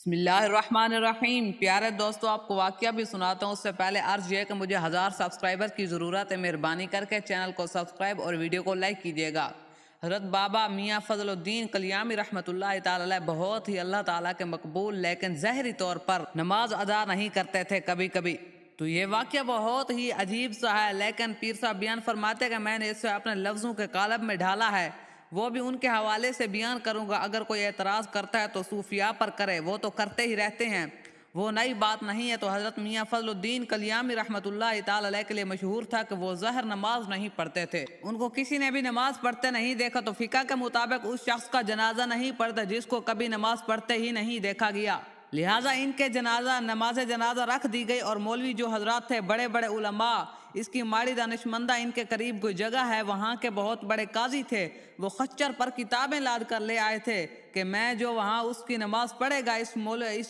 بسم اللہ الرحمن الرحیم۔ پیارے دوستو، آپ کو واقعہ بھی سناتا ہوں۔ اس سے پہلے عرض یہ کہ مجھے 1000 سبسکرائبر کی ضرورت ہے۔ مہربانی کر کے چینل کو سبسکرائب اور ویڈیو کو لائک کیجیے گا۔ حضرت بابا میاں فضل الدین کلیامی رحمۃ اللہ تعالی علیہ بہت ہی اللہ تعالیٰ کے مقبول لیکن ظاہری طور پر نماز ادا نہیں کرتے تھے کبھی کبھی۔ تو یہ واقعہ بہت ہی عجیب سا ہے، لیکن پیر صاحب بیان فرماتے کہ میں نے اسے اپنے لفظوں کے قالب میں ڈھالا ہے، وہ بھی ان کے حوالے سے بیان کروں گا۔ اگر کوئی اعتراض کرتا ہے تو صوفیاء پر کرے، وہ تو کرتے ہی رہتے ہیں، وہ نئی بات نہیں ہے۔ تو حضرت میاں فضل الدین کلیامی رحمۃ اللہ تعالی علیہ کے لیے مشہور تھا کہ وہ ظہر نماز نہیں پڑھتے تھے۔ ان کو کسی نے بھی نماز پڑھتے نہیں دیکھا، تو فقہ کے مطابق اس شخص کا جنازہ نہیں پڑھتا جس کو کبھی نماز پڑھتے ہی نہیں دیکھا گیا۔ لہٰذا ان کے نماز جنازہ رکھ دی گئی، اور مولوی جو حضرات تھے، بڑے بڑے علماء، اس کی ماڑی دانشمندہ ان کے قریب کوئی جگہ ہے، وہاں کے بہت بڑے قاضی تھے، وہ خچر پر کتابیں لاد کر لے آئے تھے کہ میں جو وہاں اس کی نماز پڑھے گا اس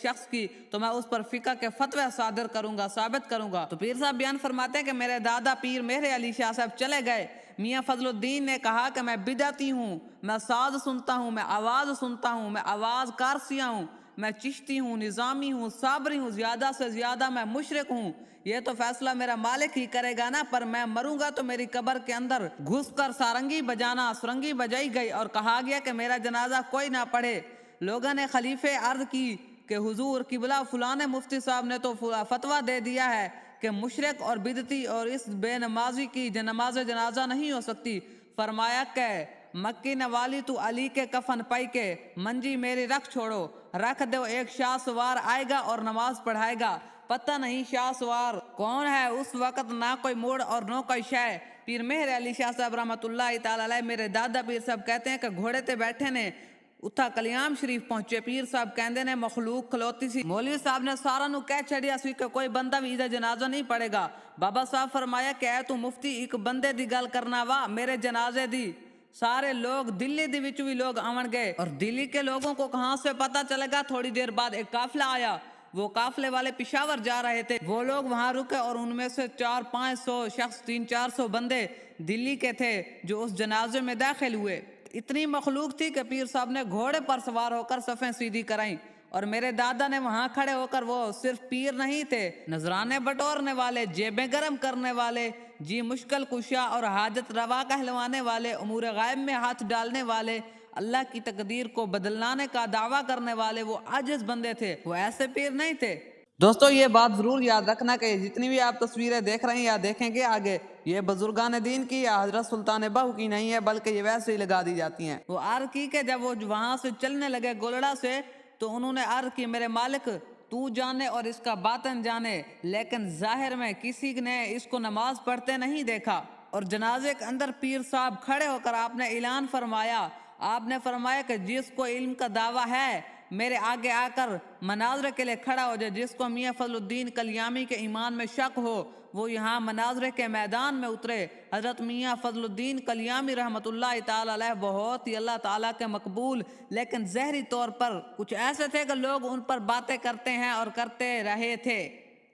شخص کی، تو میں اس پر فقہ کے فتوے صادر کروں گا، ثابت کروں گا۔ تو پیر صاحب بیان فرماتے ہیں کہ میرے دادا پیر مہر علی شاہ صاحب چلے گئے۔ میاں فضل الدین نے کہا کہ میں بدعتی ہوں، میں ساز سنتا ہوں، میں آواز سنتا ہوں، میں آواز کارسیاں ہوں، میں چشتی ہوں، نظامی ہوں، صابری ہوں، زیادہ سے زیادہ میں مشرک ہوں۔ یہ تو فیصلہ میرا مالک ہی کرے گا نا، پر میں مروں گا تو میری قبر کے اندر گھس کر سارنگی بجانا، سرنگی بجائی گئی، اور کہا گیا کہ میرا جنازہ کوئی نہ پڑھے۔ لوگوں نے خلیفے عرض کی کہ حضور قبلہ فلاں مفتی صاحب نے تو فتویٰ دے دیا ہے کہ مشرک اور بدعتی اور اس بے نمازی کی نماز جنازہ نہیں ہو سکتی۔ فرمایا کہ مکی نوالی تو علی کے کفن پائی کے منجی میری رکھ چھوڑو، رکھ دو، ایک شاہ سوار آئے گا اور نماز پڑھائے گا۔ پتہ نہیں شاہ سوار کون ہے، اس وقت نہ کوئی موڑ اور نہ کوئی شے۔ پیر مہر علی شاہ صاحب رحمۃ اللہ تعالی علیہ، میرے دادا پیر صاحب کہتے ہیں کہ گھوڑے تے بیٹھے نے اتھا کلیام شریف پہنچے۔ پیر صاحب کہندے نے مخلوق کھلوتی سی، مولوی صاحب نے سارا نو کہہ چھڑیا سی کہ کوئی بندہ بھی ادھر جنازہ نہیں پڑے گا۔ بابا صاحب فرمایا کہ اے تو مفتی ایک بندے دی گل کرنا وا، میرے جنازے دی سارے لوگ دلی دی وچ بھی لوگ آون گئے، اور دلی کے لوگوں کو کہاں سے پتہ چلے گا؟ تھوڑی دیر بعد ایک قافلہ آیا، وہ قافلے والے پشاور جا رہے تھے، وہ لوگ وہاں رکے، اور ان میں سے 400-500 شخص، 300-400 بندے دلی کے تھے جو اس جنازے میں داخل ہوئے۔ اتنی مخلوق تھی کہ پیر صاحب نے گھوڑے پر سوار ہو کر صفیں سیدھی کرائیں، اور میرے دادا نے وہاں کھڑے ہو کر، وہ صرف پیر نہیں تھے، نذرانے بٹورنے والے، جیبیں گرم کرنے والے، جی مشکل کشا اور حاجت روا کہلوانے والے، امور غائب میں ہاتھ ڈالنے والے، اللہ کی تقدیر کو بدلنے کا دعویٰ کرنے والے، وہ عاجز بندے تھے، وہ ایسے پیر نہیں تھے۔ دوستو یہ بات ضرور یاد رکھنا کہ جتنی بھی آپ تصویریں دیکھ رہے ہیں یا دیکھیں گے آگے، یہ بزرگان دین کی یا حضرت سلطان بہو کی نہیں ہے، بلکہ یہ ویسے ہی لگا دی جاتی ہیں۔ وہ عرض کی کہ جب وہ وہاں سے چلنے لگے گولڑا سے، تو انہوں نے عرض کی میرے مالک تو جانے اور اس کا باطن جانے، لیکن ظاہر میں کسی نے اس کو نماز پڑھتے نہیں دیکھا۔ اور جنازے کے اندر پیر صاحب کھڑے ہو کر آپ نے اعلان فرمایا، آپ نے فرمایا کہ جس کو علم کا دعویٰ ہے میرے آگے آ کر مناظرے کے لیے کھڑا ہو جائے، جس کو میاں فضل الدین کلیامی کے ایمان میں شک ہو وہ یہاں مناظرے کے میدان میں اترے۔ حضرت میاں فضل الدین کلیامی رحمۃ اللہ تعالی علیہ بہت ہی اللہ تعالیٰ کے مقبول لیکن ظاہری طور پر کچھ ایسے تھے کہ لوگ ان پر باتیں کرتے ہیں اور کرتے رہے تھے،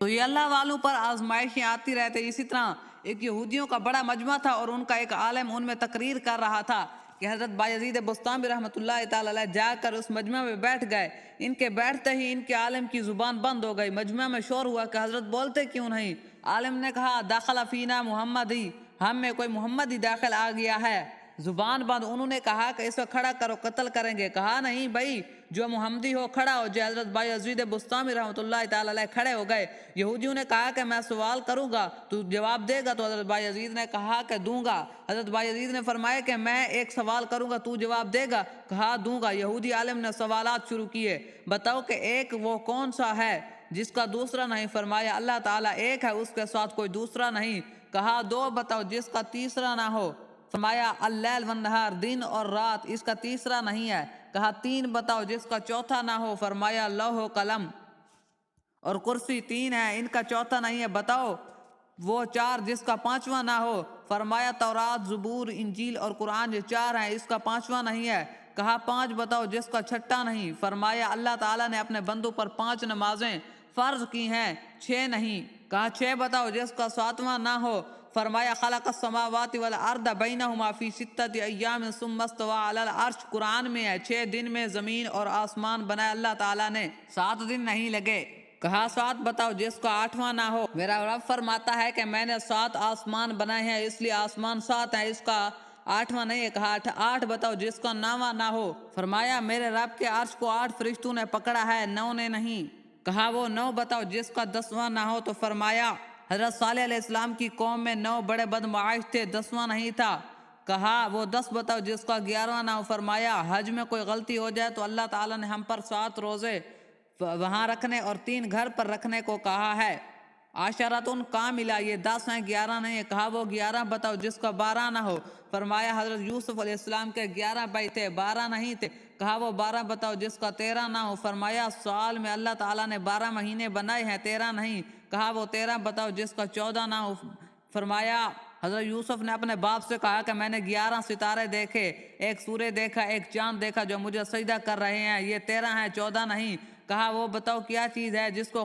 تو یہ اللہ والوں پر آزمائشیں آتی رہتے۔ اسی طرح ایک یہودیوں کا بڑا مجمع تھا، اور ان کا ایک عالم ان میں تقریر کر رہا تھا کہ حضرت بایزید بستامی رحمۃ اللہ تعالی علیہ جا کر اس مجمع میں بیٹھ گئے۔ ان کے بیٹھتے ہی ان کے عالم کی زبان بند ہو گئی۔ مجمع میں شور ہوا کہ حضرت بولتے کیوں نہیں؟ عالم نے کہا داخل فینا محمدی، ہم میں کوئی محمدی داخل آ گیا ہے۔ زبان بند۔ انہوں نے کہا کہ اس کو کھڑا کرو، قتل کریں گے۔ کہا نہیں بھائی، جو محمدی ہو کھڑا ہو جائے۔ حضرت بایزید بستامی رحمۃ اللہ تعالی علیہ کھڑے ہو گئے۔ یہودیوں نے کہا کہ میں سوال کروں گا تو جواب دے گا؟ تو حضرت بایزید نے کہا کہ دوں گا۔ حضرت بایزید نے فرمایا کہ میں ایک سوال کروں گا تو جواب دے گا؟ کہا دوں گا۔ یہودی عالم نے سوالات شروع کیے، بتاؤ کہ ایک وہ کون سا ہے جس کا دوسرا نہیں؟ فرمایا اللہ تعالیٰ ایک ہے، اس کے ساتھ کوئی دوسرا نہیں۔ کہا دو بتاؤ جس کا تیسرا نہ ہو؟ فرمایا اللیل والنہار، دن اور رات، اس کا تیسرا نہیں ہے۔ کہا تین بتاؤ جس کا چوتھا نہ ہو؟ فرمایا لوح و قلم اور کرسی، تین ہے، ان کا چوتھا نہیں ہے۔ بتاؤ وہ چار جس کا پانچواں نہ ہو؟ فرمایا تورات، زبور، انجیل اور قرآن، یہ چار ہیں، اس کا پانچواں نہیں ہے۔ کہا پانچ بتاؤ جس کا چھٹا نہیں؟ فرمایا اللہ تعالیٰ نے اپنے بندوں پر 5 نمازیں فرض کی ہیں، 6 نہیں۔ کہا 6 بتاؤ جس کا 7واں نہ ہو؟ فرمایا خلق السماوات والارض بینہما فی ستۃ ایام ثم استوی علی العرش، قرآن میں ہے 6 دن میں زمین اور آسمان بنائے اللہ تعالیٰ نے، 7 دن نہیں لگے۔ کہا 7 بتاؤ جس کا 8واں نہ ہو۔ میرا رب فرماتا ہے کہ میں نے 7 آسمان بنائے ہیں، اس لیے آسمان 7 ہیں، اس کا 8واں نہیں ہے۔ کہا 8 بتاؤ جس کا 9واں نہ ہو۔ فرمایا میرے رب کے عرش کو 8 فرشتوں نے پکڑا ہے، 9 نے نہیں۔ کہا وہ 9 بتاؤ جس کا 10واں نہ ہو۔ تو فرمایا حضرت صالح علیہ السلام کی قوم میں 9 بڑے بدمعاش تھے، 10واں نہیں تھا۔ کہا وہ 10 بتاؤ جس کا 11واں نہ ہو۔ فرمایا حج میں کوئی غلطی ہو جائے تو اللہ تعالیٰ نے ہم پر 7 روزے وہاں رکھنے اور 3 گھر پر رکھنے کو کہا ہے، عشرۃ کاملہ، یہ 10 ہیں 11 نہیں ہے۔ کہا وہ 11 بتاؤ جس کا 12 نہ ہو۔ فرمایا حضرت یوسف علیہ السلام کے 11 بھائی تھے، 12 نہیں تھے۔ کہا وہ 12 بتاؤ جس کا 13 نہ ہو۔ فرمایا سال میں اللہ تعالیٰ نے 12 مہینے بنائے ہیں، 13 نہیں۔ کہا وہ 13 بتاؤ جس کا 14 نہ ہو۔ فرمایا حضرت یوسف نے اپنے باپ سے کہا کہ میں نے 11 ستارے دیکھے، ایک سورج دیکھا، ایک چاند دیکھا جو مجھے سجدہ کر رہے ہیں، یہ 13 ہیں 14 نہیں۔ کہا وہ بتاؤ کیا چیز ہے جس کو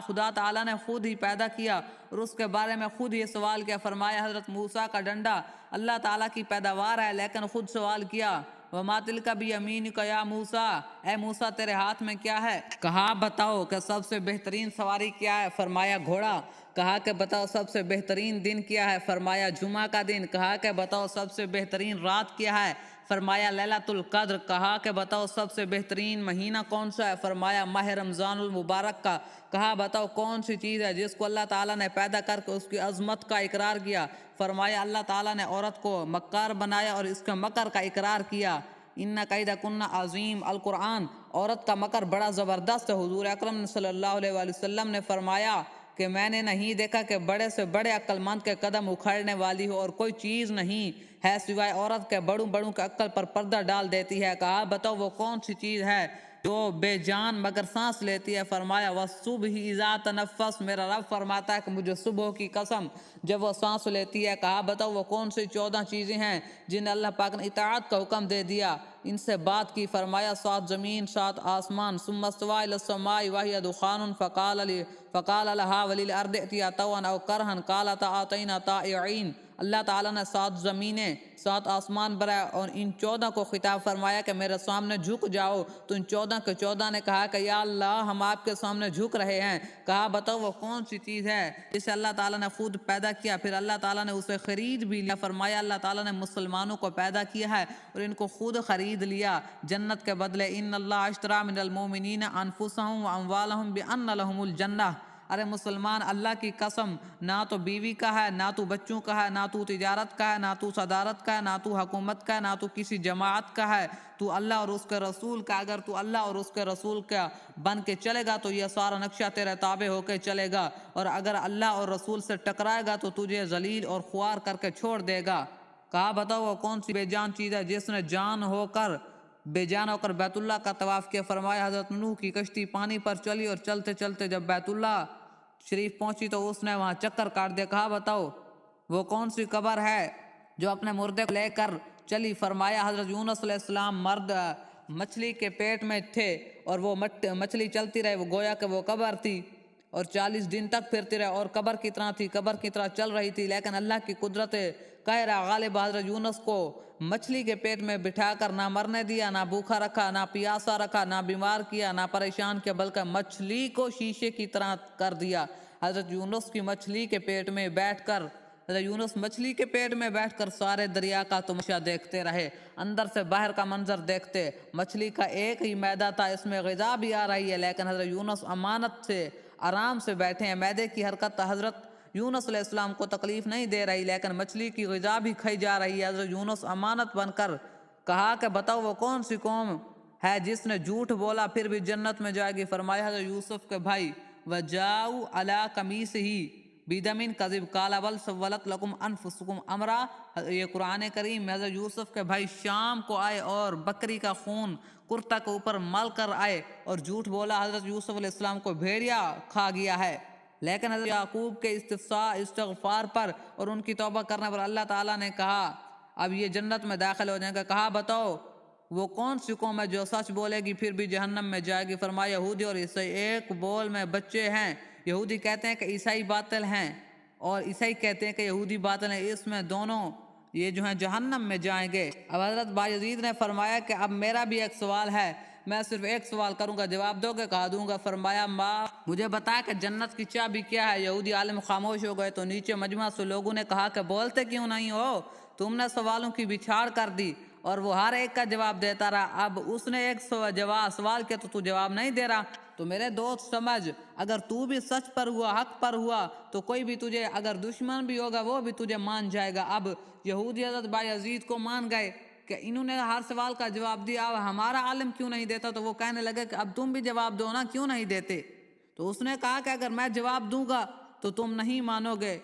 خدا تعالیٰ نے خود ہی پیدا کیا اور اس کے بارے میں خود ہی سوال کیا۔ فرمایا حضرت موسیٰ کا ڈنڈا اللہ تعالیٰ کی پیداوار ہے، لیکن خود سوال کیا وَمَا تِلْكَ بِيَمِينِكَ يَا موسیٰ، اے موسیٰ تیرے ہاتھ میں کیا ہے؟ کہا بتاؤ کہ سب سے بہترین سواری کیا ہے؟ فرمایا گھوڑا۔ کہا کہ بتاؤ سب سے بہترین دن کیا ہے؟ فرمایا جمعہ کا دن۔ کہا کہ بتاؤ سب سے بہترین رات کیا ہے؟ فرمایا لیلۃ القدر۔ کہا کہ بتاؤ سب سے بہترین مہینہ کون سا ہے؟ فرمایا ماہ رمضان المبارک کا۔ کہا بتاؤ کون سی چیز ہے جس کو اللہ تعالیٰ نے پیدا کر کے اس کی عظمت کا اقرار کیا؟ فرمایا اللہ تعالیٰ نے عورت کو مکار بنایا اور اس کے مکر کا اقرار کیا۔ ان کیدکن عظیم، القرآن عورت کا مکر بڑا زبردست ہے۔ حضور اکرم صلی اللہ علیہ وآلہ وسلم نے فرمایا کہ میں نے نہیں دیکھا کہ بڑے سے بڑے عقل مند کے قدم اکھاڑنے والی ہو اور کوئی چیز نہیں ہے سوائے عورت کے بڑوں کے عقل پر پردہ ڈال دیتی ہے۔ کہا بتاؤ وہ کون سی چیز ہے جو بے جان مگر سانس لیتی ہے؟ فرمایا وَالصُّبْحِ اِذَا تَنَفَّسَ، میرا رب فرماتا ہے کہ مجھے صبح کی قسم جب وہ سانس لیتی ہے۔ کہا بتاؤ وہ کون سی 14 چیزیں ہیں جن اللہ پاک نے اطاعت کا حکم دے دیا، ان سے بات کی؟ فرمایا 7 زمین 7 آسمان۔ ثم استوى إلى السماء وهي دخان فقال لها وللأرض ائتيا طوعا أو كرها قالتا آتينا طائعين۔ اللہ تعالیٰ نے 7 زمینیں 7 آسمان بنائے اور ان 14 کو خطاب فرمایا کہ میرے سامنے جھک جاؤ، تو ان 14 کے 14 نے کہا کہ یا اللہ ہم آپ کے سامنے جھک رہے ہیں۔ کہا بتاؤ وہ کون سی چیز ہے جسے اللہ تعالیٰ نے خود پیدا کیا، پھر اللہ تعالیٰ نے اسے خرید بھی لیا؟ فرمایا اللہ تعالیٰ نے مسلمانوں کو پیدا کیا ہے اور ان کو خود خرید لیا جنت کے بدلے۔ ان اللہ اشتری من المؤمنین انفسهم واموالهم بان لهم الجنہ۔ ارے مسلمان اللہ کی قسم، نہ تو بیوی کا ہے، نہ تو بچوں کا ہے، نہ تو تجارت کا ہے، نہ تو صدارت کا ہے، نہ تو حکومت کا ہے، نہ تو کسی جماعت کا ہے، تو اللہ اور اس کے رسول کا۔ اگر تو اللہ اور اس کے رسول کا بن کے چلے گا تو یہ سارا نقشہ تیرے تابع ہو کے چلے گا، اور اگر اللہ اور رسول سے ٹکرائے گا تو تجھے ذلیل اور خوار کر کے چھوڑ دے گا۔ کہا بتاؤ وہ کون سی بے جان چیز ہے جس نے بے جان ہو کر بیت اللہ کا طواف کیا؟ فرمایا حضرت نوح کی کشتی پانی پر چلی اور چلتے چلتے جب بیت اللہ شریف پہنچی تو اس نے وہاں چکر کاٹ دیا۔ کہا بتاؤ وہ کون سی قبر ہے جو اپنے مردے کو لے کر چلی؟ فرمایا حضرت یونس علیہ السلام مرد مچھلی کے پیٹ میں تھے اور وہ مچھلی چلتی رہے، وہ گویا کہ وہ قبر تھی، اور 40 دن تک پھرتی رہے اور قبر کی طرح تھی، قبر کی طرح چل رہی تھی، لیکن اللہ کی قدرت قہر غالب حضرت یونس کو مچھلی کے پیٹ میں بٹھا کر نہ مرنے دیا، نہ بھوکا رکھا، نہ پیاسا رکھا، نہ بیمار کیا، نہ پریشان کیا، بلکہ مچھلی کو شیشے کی طرح کر دیا۔ حضرت یونس مچھلی کے پیٹ میں بیٹھ کر سارے دریا کا تماشا دیکھتے رہے، اندر سے باہر کا منظر دیکھتے۔ مچھلی کا ایک ہی معدہ تھا، اس میں غذا بھی آ رہی ہے، لیکن حضرت یونس امانت سے آرام سے بیٹھے ہیں۔ معدے کی حرکت حضرت یونس علیہ السلام کو تکلیف نہیں دے رہی، لیکن مچھلی کی غذا بھی کھائی جا رہی ہے۔ حضرت یونس امانت بن کر کہا کہ بتاؤ وہ کون سی قوم ہے جس نے جھوٹ بولا پھر بھی جنت میں جائے گی؟ فرمایا حضرت یوسف کے بھائی وَجَاءُوا عَلَىٰ قَمِيصِهِ بِدَمٍ كَذِبٍ قَالَ بَلْ سَوَّلَتْ لَكُمْ أَنفُسُكُمْ أَمْرًا۔ یہ قرآن کریم حضرت یوسف کے بھائی شام کو آئے اور بکری کا خون کرتا کے اوپر مل کر آئے اور جھوٹ بولا حضرت یوسف علیہ السلام کو بھیڑیا کھا گیا ہے، لیکن حضرت یعقوب کے استغفار پر اور ان کی توبہ کرنے پر اللہ تعالیٰ نے کہا اب یہ جنت میں داخل ہو جائیں گے۔ کہا بتاؤ وہ کون سی قوم ہے جو سچ بولے گی پھر بھی جہنم میں جائے گی؟ فرمایا یہودی اور عیسائی ایک بول میں بچے ہیں۔ یہودی کہتے ہیں کہ عیسائی باطل ہیں، اور عیسائی کہتے ہیں کہ یہودی باطل ہیں، اس میں دونوں یہ جو ہیں جہنم میں جائیں گے۔ اب حضرت بایزید نے فرمایا کہ اب میرا بھی ایک سوال ہے، میں صرف ایک سوال کروں گا، جواب دو گے؟ کہا دوں گا۔ فرمایا مجھے بتا کہ جنت کی چابی کیا ہے؟ یہودی عالم خاموش ہو گئے تو نیچے مجمع سے لوگوں نے کہا کہ بولتے کیوں نہیں ہو؟ تم نے سوالوں کی بچھاڑ کر دی، اور وہ ہر ایک کا جواب دیتا رہا۔ اب اس نے ایک سوال کیا تو جواب نہیں دے رہا۔ تو میرے دوست سمجھ، اگر تو بھی سچ پر ہوا، حق پر ہوا، تو کوئی بھی تجھے اگر دشمن بھی ہوگا وہ بھی تجھے مان جائے گا۔ اب یہودی حضرت بایزید کو مان گئے کہ انہوں نے ہر سوال کا جواب دیا، اب ہمارا عالم کیوں نہیں دیتا؟ تو وہ کہنے لگے کہ اب تم بھی جواب دو نا، کیوں نہیں دیتے؟ تو اس نے کہا کہ اگر میں جواب دوں گا تو تم نہیں مانو گے۔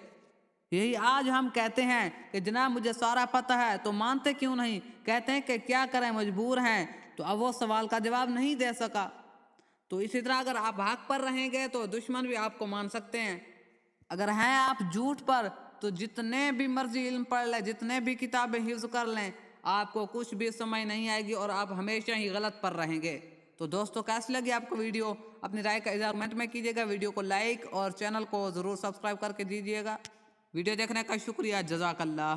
یہی آج ہم کہتے ہیں کہ جناب مجھے سارا پتہ ہے، تو مانتے کیوں نہیں؟ کہتے ہیں کہ کیا کریں، مجبور ہیں۔ تو اب وہ سوال کا جواب نہیں دے سکا۔ تو اسی طرح اگر آپ حق پر رہیں گے تو دشمن بھی آپ کو مان سکتے ہیں۔ اگر ہیں آپ جھوٹ پر تو جتنے بھی مرضی علم پڑھ لیں، جتنے بھی کتابیں حفظ کر لیں، آپ کو کچھ بھی سمجھ نہیں آئے گی اور آپ ہمیشہ ہی غلط پر رہیں گے۔ تو دوستو کیسی لگی آپ کو ویڈیو؟ اپنی رائے کا اظہار کمنٹ میں کیجیے گا، ویڈیو کو لائک اور چینل کو ضرور سبسکرائب کر کے دیجیے گا۔ ویڈیو دیکھنے کا شکریہ، جزاک اللہ۔